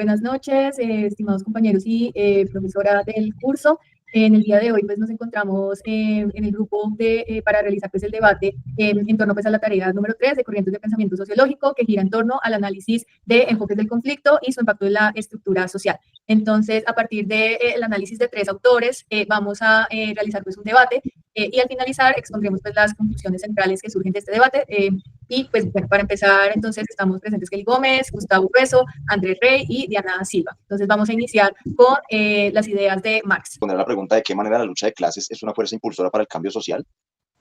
Buenas noches, estimados compañeros y profesora del curso. En el día de hoy pues nos encontramos en el grupo para realizar pues el debate en torno pues a la tarea número 3 de corrientes de pensamiento sociológico que gira en torno al análisis de enfoques del conflicto y su impacto en la estructura social. Entonces, a partir del análisis de 3 autores, vamos a realizar pues un debate y al finalizar expondremos pues las conclusiones centrales que surgen de este debate. Y pues bueno, para empezar, entonces estamos presentes Kelly Gómez, Gustavo Hueso, Andrés Rey y Diana Silva. Entonces vamos a iniciar con las ideas de Marx. Poner la pregunta de qué manera la lucha de clases es una fuerza impulsora para el cambio social.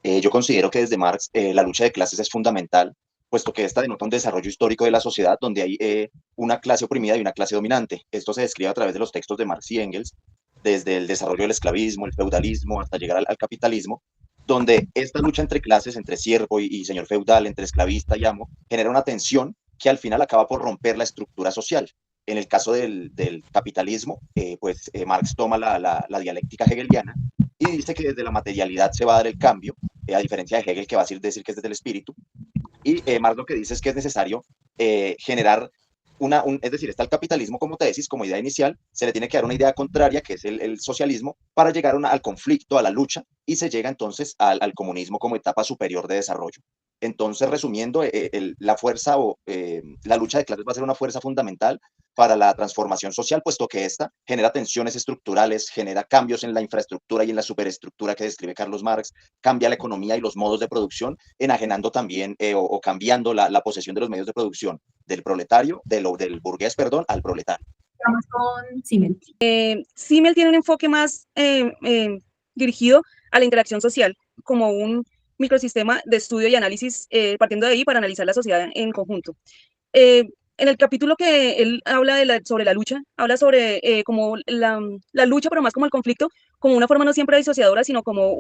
Yo considero que desde Marx la lucha de clases es fundamental, puesto que esta denota un desarrollo histórico de la sociedad donde hay una clase oprimida y una clase dominante. Esto se describe a través de los textos de Marx y Engels, desde el desarrollo del esclavismo, el feudalismo, hasta llegar al capitalismo, donde esta lucha entre clases, entre siervo y señor feudal, entre esclavista y amo, genera una tensión que al final acaba por romper la estructura social. En el caso del capitalismo, Marx toma la dialéctica hegeliana y dice que desde la materialidad se va a dar el cambio, a diferencia de Hegel, que va a decir que es desde el espíritu. Y Marx lo que dice es que es necesario generar es decir, está el capitalismo como tesis, como idea inicial, se le tiene que dar una idea contraria, que es el socialismo, para llegar al conflicto, a la lucha, y se llega entonces al comunismo como etapa superior de desarrollo. Entonces, resumiendo, la lucha de clases va a ser una fuerza fundamental para la transformación social, puesto que esta genera tensiones estructurales, genera cambios en la infraestructura y en la superestructura que describe Carlos Marx, cambia la economía y los modos de producción, enajenando también o cambiando la posesión de los medios de producción del proletario, del burgués, perdón, al proletario. Vamos con Simmel. Simmel tiene un enfoque más dirigido a la interacción social, como un microsistema de estudio y análisis, partiendo de ahí para analizar la sociedad en conjunto. En el capítulo que él habla sobre la lucha, habla sobre como la lucha, pero más como el conflicto, como una forma no siempre disociadora, sino como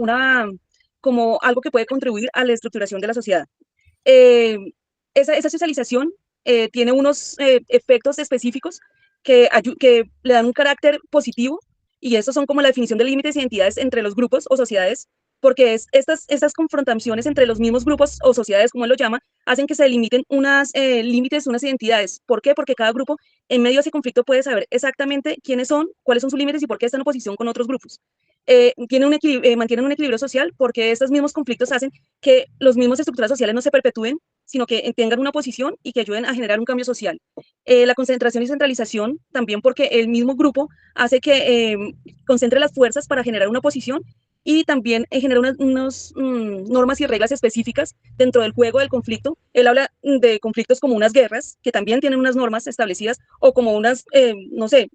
algo que puede contribuir a la estructuración de la sociedad. Esa socialización tiene unos efectos específicos que le dan un carácter positivo, y estos son como la definición de límites y identidades entre los grupos o sociedades, porque estas confrontaciones entre los mismos grupos o sociedades, como él lo llama, hacen que se delimiten unos límites, unas identidades. ¿Por qué? Porque cada grupo en medio de ese conflicto puede saber exactamente quiénes son, cuáles son sus límites y por qué están en oposición con otros grupos. Mantienen un equilibrio social porque estos mismos conflictos hacen que las mismas estructuras sociales no se perpetúen, sino que tengan una posición y que ayuden a generar un cambio social. La concentración y centralización también, porque el mismo grupo hace que concentre las fuerzas para generar una posición y también genera unas normas y reglas específicas dentro del juego del conflicto. Él habla de conflictos como unas guerras, que también tienen unas normas establecidas, o como unas, no sé,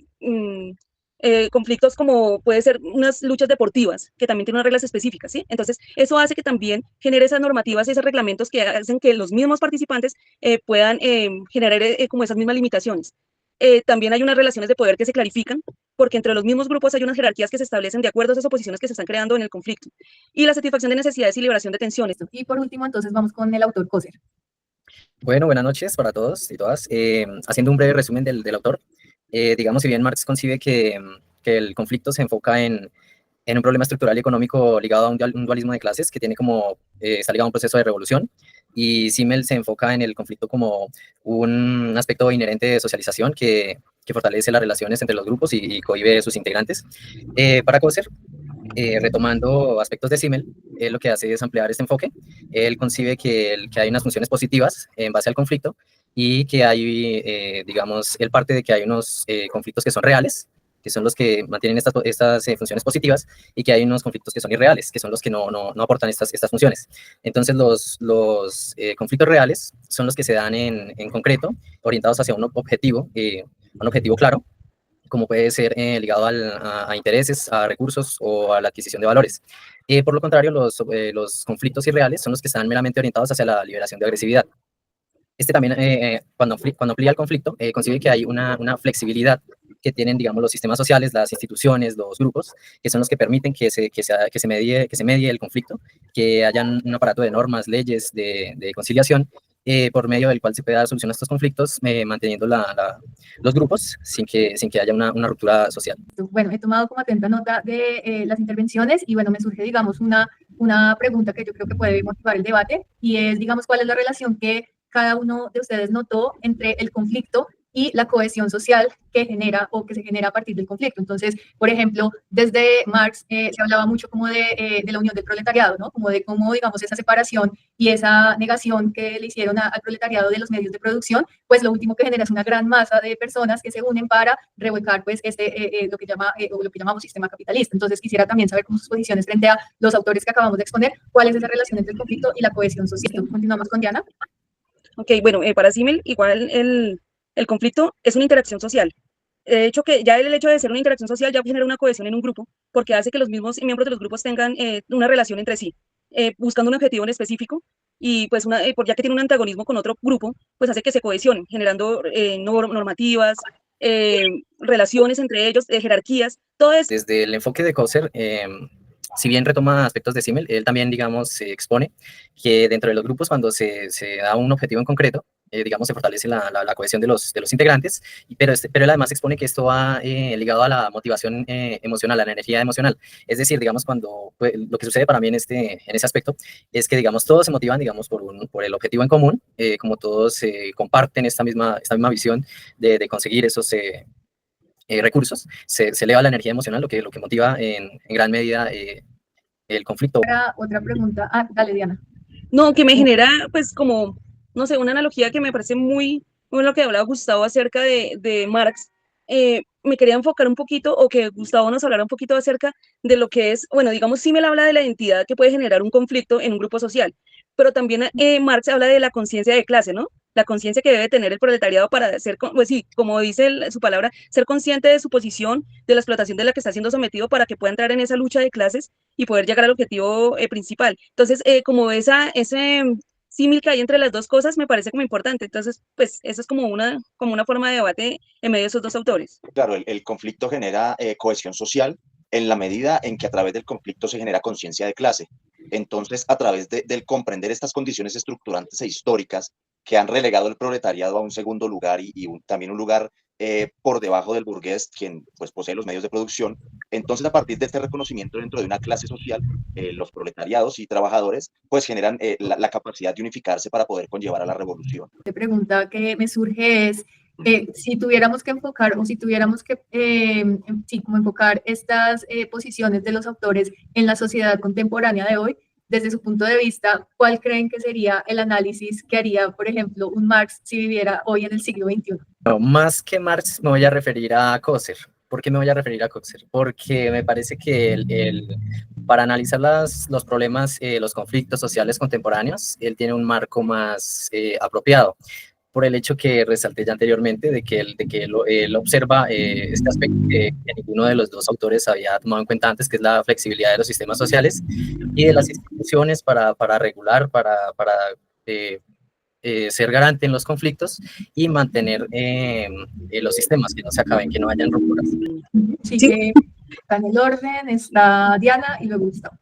conflictos como puede ser unas luchas deportivas, que también tienen unas reglas específicas, ¿sí? Entonces, eso hace que también genere esas normativas y esos reglamentos que hacen que los mismos participantes puedan generar como esas mismas limitaciones. También hay unas relaciones de poder que se clarifican, porque entre los mismos grupos hay unas jerarquías que se establecen de acuerdo a esas oposiciones que se están creando en el conflicto. Y la satisfacción de necesidades y liberación de tensiones. Y por último, entonces, vamos con el autor Coser. Bueno, buenas noches para todos y todas. Haciendo un breve resumen del autor, digamos, si bien Marx concibe que el conflicto se enfoca en un problema estructural y económico ligado a un dualismo de clases que tiene está ligado a un proceso de revolución, y Simmel se enfoca en el conflicto como un aspecto inherente de socialización que fortalece las relaciones entre los grupos y cohíbe sus integrantes. Para Coser, retomando aspectos de Simmel, lo que hace es ampliar este enfoque. Él concibe que hay unas funciones positivas en base al conflicto y que hay, digamos, él parte de que hay unos conflictos que son reales, que son los que mantienen estas funciones positivas, y que hay unos conflictos que son irreales, que son los que no aportan estas funciones. Entonces, los conflictos reales son los que se dan en concreto, orientados hacia un objetivo claro, como puede ser ligado a intereses, a recursos o a la adquisición de valores. Por lo contrario, los conflictos irreales son los que están meramente orientados hacia la liberación de agresividad. También, cuando amplía el conflicto, concibe que hay una flexibilidad que tienen, digamos, los sistemas sociales, las instituciones, los grupos, que son los que permiten que se medie el conflicto, que haya un aparato de normas, leyes, de conciliación, por medio del cual se pueda dar solución a estos conflictos, manteniendo los grupos sin que haya una ruptura social. Bueno, he tomado como atenta nota de las intervenciones y bueno, me surge, digamos, una pregunta que yo creo que puede motivar el debate, y es, digamos, ¿cuál es la relación que cada uno de ustedes notó entre el conflicto y la cohesión social que genera o que se genera a partir del conflicto. Entonces, por ejemplo, desde Marx se hablaba mucho como de la unión del proletariado, ¿no? Como de cómo, digamos, esa separación y esa negación que le hicieron al proletariado de los medios de producción, pues lo último que genera es una gran masa de personas que se unen para revolcar, pues, lo que lo que llamamos sistema capitalista. Entonces, quisiera también saber cómo sus posiciones frente a los autores que acabamos de exponer, cuál es esa relación entre el conflicto y la cohesión social. Continuamos con Diana. Ok, bueno, para Simmel, igual el conflicto es una interacción social. De hecho, que ya el hecho de ser una interacción social ya genera una cohesión en un grupo, porque hace que los mismos miembros de los grupos tengan una relación entre sí, buscando un objetivo en específico, y pues ya que tiene un antagonismo con otro grupo, pues hace que se cohesionen, generando normativas, relaciones entre ellos, jerarquías, todo eso. Desde el enfoque de Coser, si bien retoma aspectos de Simmel, él también, digamos, se expone que dentro de los grupos, cuando se da un objetivo en concreto, digamos, se fortalece la cohesión de los integrantes, pero él además expone que esto va ligado a la motivación emocional, a la energía emocional. Es decir, digamos, pues, lo que sucede para mí en ese aspecto es que, digamos, todos se motivan, digamos, por el objetivo en común, como todos comparten esta misma visión de conseguir esos recursos, se eleva la energía emocional, lo que motiva en gran medida el conflicto. Otra pregunta. Dale, Diana. No, que me genera, pues, como, no sé, una analogía que me parece muy lo que hablaba Gustavo acerca de Marx. Me quería enfocar un poquito, o que Gustavo nos hablara un poquito acerca de lo que es, bueno, digamos, sí me habla de la identidad que puede generar un conflicto en un grupo social, pero también Marx habla de la conciencia de clase, ¿no? La conciencia que debe tener el proletariado para ser, pues sí, como dice su palabra, ser consciente de su posición, de la explotación de la que está siendo sometido para que pueda entrar en esa lucha de clases y poder llegar al objetivo principal. Entonces, como ese símil que hay entre las dos cosas me parece como importante. Entonces, pues, eso es como una forma de debate en medio de esos dos autores. Claro, el conflicto genera cohesión social en la medida en que a través del conflicto se genera conciencia de clase. Entonces, a través del comprender estas condiciones estructurantes e históricas que han relegado el proletariado a un segundo lugar y también un lugar por debajo del burgués, quien pues posee los medios de producción. Entonces, a partir de este reconocimiento dentro de una clase social, los proletariados y trabajadores pues generan la capacidad de unificarse para poder conllevar a la revolución. La pregunta que me surge es, si tuviéramos que enfocar o si tuviéramos que como enfocar estas posiciones de los autores en la sociedad contemporánea de hoy, desde su punto de vista, ¿cuál creen que sería el análisis que haría, por ejemplo, un Marx si viviera hoy en el siglo XXI? No, más que Marx me voy a referir a Coser. ¿Por qué me voy a referir a Coser? Porque me parece que para analizar los problemas, los conflictos sociales contemporáneos, él tiene un marco más apropiado, por el hecho que resalté ya anteriormente, de que él observa este aspecto que ninguno de los dos autores había tomado en cuenta antes, que es la flexibilidad de los sistemas sociales y de las instituciones para regular, para ser garante en los conflictos y mantener los sistemas, que no se acaben, que no hayan rupturas. Sí, que está en el orden, está Diana y luego Gustavo.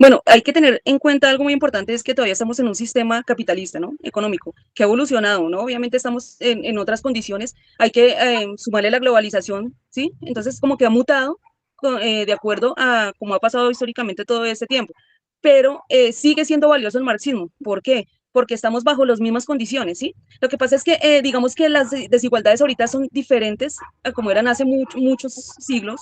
Bueno, hay que tener en cuenta algo muy importante, es que todavía estamos en un sistema capitalista, ¿no? Económico, que ha evolucionado, ¿no? Obviamente estamos en otras condiciones, hay que sumarle la globalización, ¿sí? Entonces, como que ha mutado de acuerdo a cómo ha pasado históricamente todo este tiempo, pero sigue siendo valioso el marxismo. ¿Por qué? Porque estamos bajo las mismas condiciones, ¿sí? Lo que pasa es que, digamos que las desigualdades ahorita son diferentes a como eran hace muchos siglos,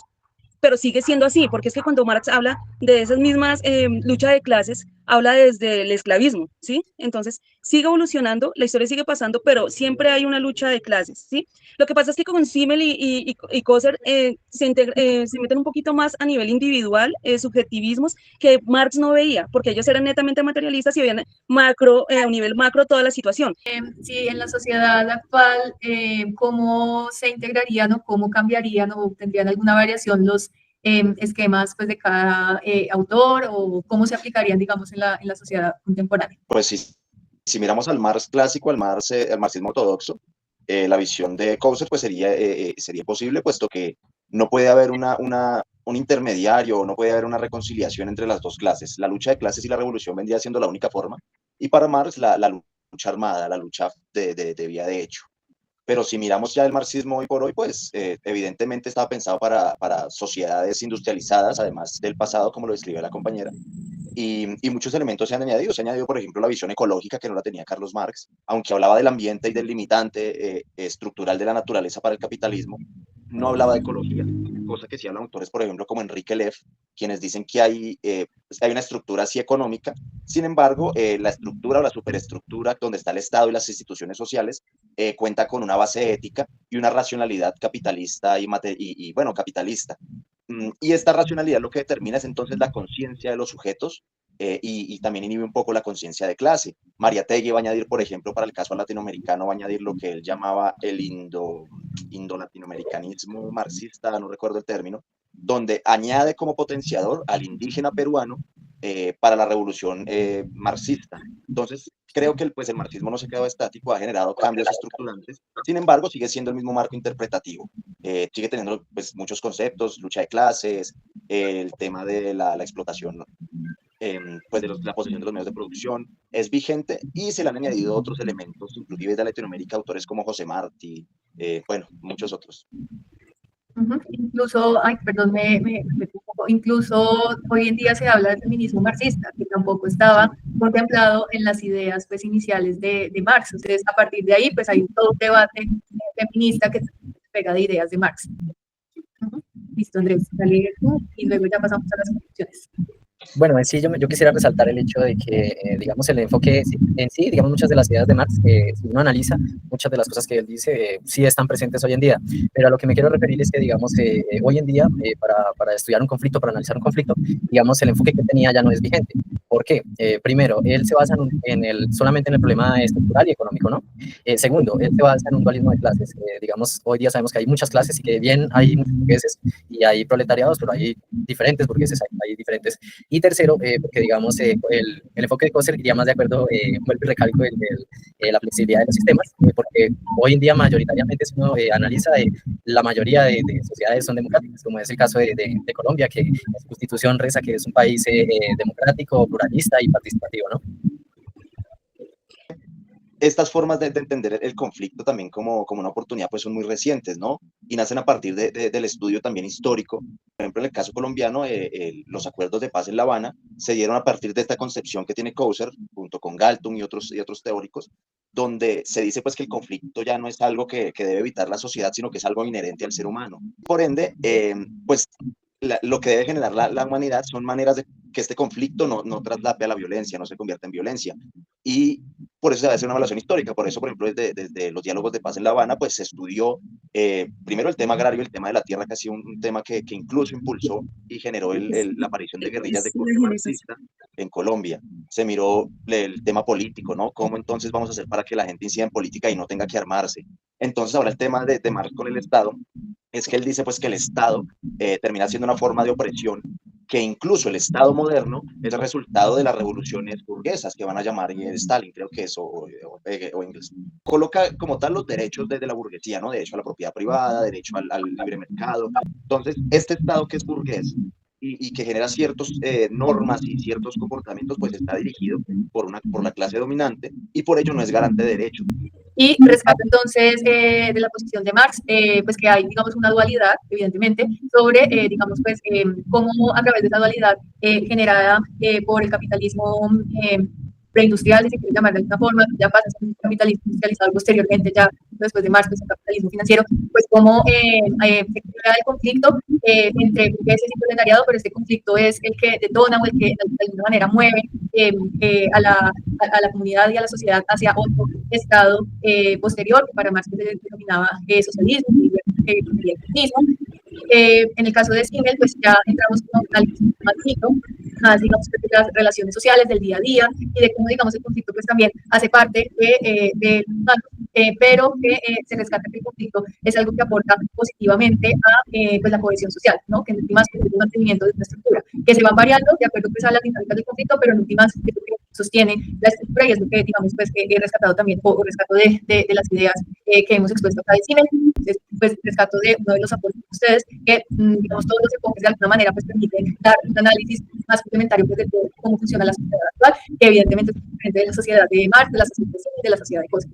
pero sigue siendo así, porque es que cuando Marx habla de esas mismas luchas de clases, habla desde el esclavismo, ¿sí? Entonces, sigue evolucionando, la historia sigue pasando, pero siempre hay una lucha de clases, ¿sí? Lo que pasa es que con Simmel y Coser se meten un poquito más a nivel individual, subjetivismos, que Marx no veía, porque ellos eran netamente materialistas y veían a un nivel macro toda la situación. Sí, en la sociedad actual, ¿cómo se integrarían o cómo cambiarían o tendrían alguna variación los esquemas pues, de cada autor o cómo se aplicarían, digamos, en la sociedad contemporánea? Pues si miramos al Marx clásico, al marxismo ortodoxo, la visión de Cousar pues sería posible, puesto que no puede haber un intermediario, no puede haber una reconciliación entre las dos clases. La lucha de clases y la revolución vendría siendo la única forma, y para Marx la lucha armada, la lucha de vía de hecho. Pero si miramos ya el marxismo hoy por hoy, pues evidentemente estaba pensado para sociedades industrializadas, además del pasado, como lo describe la compañera, y muchos elementos se han añadido. Se ha añadido, por ejemplo, la visión ecológica, que no la tenía Carlos Marx, aunque hablaba del ambiente y del limitante estructural de la naturaleza para el capitalismo, no hablaba de ecología, cosa que sí hablan autores, por ejemplo, como Enrique Leff, quienes dicen que hay una estructura así económica. Sin embargo, la estructura o la superestructura donde está el Estado y las instituciones sociales cuenta con una base ética y una racionalidad capitalista y bueno, capitalista. Y esta racionalidad lo que determina es entonces la conciencia de los sujetos y también inhibe un poco la conciencia de clase. Mariátegui va a añadir, por ejemplo, para el caso latinoamericano, va a añadir lo que él llamaba el indo-latinoamericanismo marxista, no recuerdo el término, donde añade como potenciador al indígena peruano para la revolución marxista. Entonces, creo que pues, el marxismo no se quedó estático, ha generado cambios estructurantes, sin embargo, sigue siendo el mismo marco interpretativo. Sigue teniendo pues, muchos conceptos, lucha de clases, el tema de la explotación, pues de la posesión de los medios de producción, es vigente y se le han añadido otros elementos, inclusive de Latinoamérica, autores como José Martí, bueno, muchos otros. Incluso, ay, perdón, me confundo. Incluso hoy en día se habla del feminismo marxista, que tampoco estaba contemplado en las ideas pues, iniciales de Marx. Entonces, a partir de ahí, pues hay todo un debate feminista que se pega de ideas de Marx. Listo, Andrés, dale tú y luego ya pasamos a las conclusiones. Bueno, en sí yo quisiera resaltar el hecho de que, digamos, el enfoque en sí, digamos, muchas de las ideas de Marx, si uno analiza, muchas de las cosas que él dice sí están presentes hoy en día, pero a lo que me quiero referir es que, digamos, hoy en día, para estudiar un conflicto, para analizar un conflicto, digamos, el enfoque que tenía ya no es vigente. ¿Por qué? Primero, él se basa solamente en el problema estructural y económico, ¿no? Segundo, él se basa en un dualismo de clases. Digamos, hoy día sabemos que hay muchas clases y que bien hay muchos burgueses y hay proletariados, pero hay diferentes burgueses, hay diferentes. Y tercero, porque digamos, el enfoque de Coser iría más de acuerdo, vuelvo y recalco, la flexibilidad de los sistemas, porque hoy en día mayoritariamente, si uno analiza, la mayoría de sociedades son democráticas, como es el caso de Colombia, que su constitución reza que es un país democrático, pluralista y participativo, ¿no? Estas formas de entender el conflicto también como una oportunidad pues son muy recientes, ¿no? Y nacen a partir del estudio también histórico. Por ejemplo, en el caso colombiano, los acuerdos de paz en La Habana se dieron a partir de esta concepción que tiene Coser, junto con Galtung y otros teóricos, donde se dice pues que el conflicto ya no es algo que debe evitar la sociedad, sino que es algo inherente al ser humano. Por ende, pues lo que debe generar la humanidad son maneras de que este conflicto no traslape a la violencia, no se convierta en violencia. Y por eso se debe hacer una evaluación histórica. Por eso, por ejemplo, desde los diálogos de paz en La Habana, pues se estudió primero el tema agrario, el tema de la tierra, que ha sido un tema que incluso impulsó y generó la aparición de guerrillas de corte marxista en Colombia. Se miró el tema político, ¿no? ¿Cómo entonces vamos a hacer para que la gente incida en política y no tenga que armarse? Entonces, ahora el tema de Marx con el Estado es que él dice pues que el Estado termina siendo una forma de opresión, que incluso el Estado moderno es el resultado de las revoluciones burguesas que van a llamar Stalin, creo que eso, o inglés. Coloca como tal los derechos desde la burguesía, ¿no? Derecho a la propiedad privada, derecho al libre mercado. Entonces, este Estado que es burgués y que genera ciertas normas y ciertos comportamientos, pues está dirigido por la clase dominante y por ello no es garante de derechos. Y rescato entonces de la posición de Marx, pues que hay, digamos, una dualidad, evidentemente, sobre, digamos, pues, cómo a través de esa dualidad generada por el capitalismo preindustrial, si se quiere llamar de alguna forma, ya pasa a ser un capitalismo industrializado posteriormente, ya después de Marx, pues el capitalismo financiero, pues cómo se crea el conflicto entre burgueses y proletariado, pero este conflicto es el que detona o el que de alguna manera mueve a la comunidad y a la sociedad hacia otro estado posterior, que para Marx se denominaba socialismo, comunismo. En el caso de Simmel, pues ya entramos en un análisis más micro, más, digamos, de las relaciones sociales del día a día y de cómo, digamos, el conflicto pues también hace parte de pero que se rescata que el conflicto es algo que aporta positivamente a pues la cohesión social, ¿no? Que en últimas es el mantenimiento de una estructura, que se van variando de acuerdo pues, a las dinámicas del conflicto, pero en últimas es lo que sostiene la estructura y es lo que, digamos, pues he rescatado también, o rescato de las ideas que hemos expuesto acá de Simmel. Entonces, pues rescato de uno de los aportes de ustedes, que, digamos, todos los enfoques de alguna manera pues permiten dar un análisis más complementario pues, de cómo funciona la sociedad actual, que evidentemente es diferente de la sociedad de Marx, de la sociedad de Simmel, de la sociedad de Coser.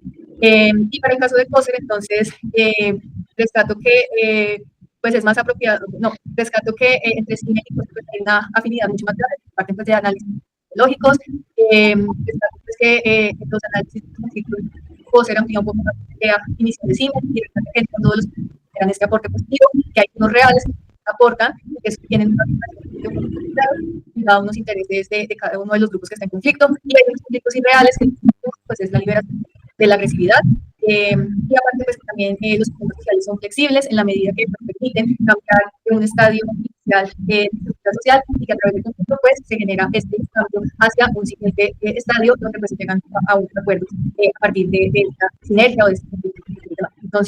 Y para el caso de Coser, entonces, rescato que pues es más apropiado, no, rescato que entre Simmel y Coser pues, hay una afinidad mucho más grande, parte pues, de análisis lógicos, pues que los análisis de conflictos eran un poco más inicial de CIME, y que todos los que eran este aporte positivo, que hay unos reales que aportan, que tienen unos intereses de cada uno de los grupos que está en conflicto, y hay unos conflictos irreales, que pues es la liberación de la agresividad, y aparte pues también los sistemas sociales son flexibles en la medida que permiten cambiar de un estadio inicial de estructura social y que a través del conflicto pues se genera este cambio hacia un siguiente estadio donde pues se llegan a un acuerdo a partir de esta sinergia o de este conflicto.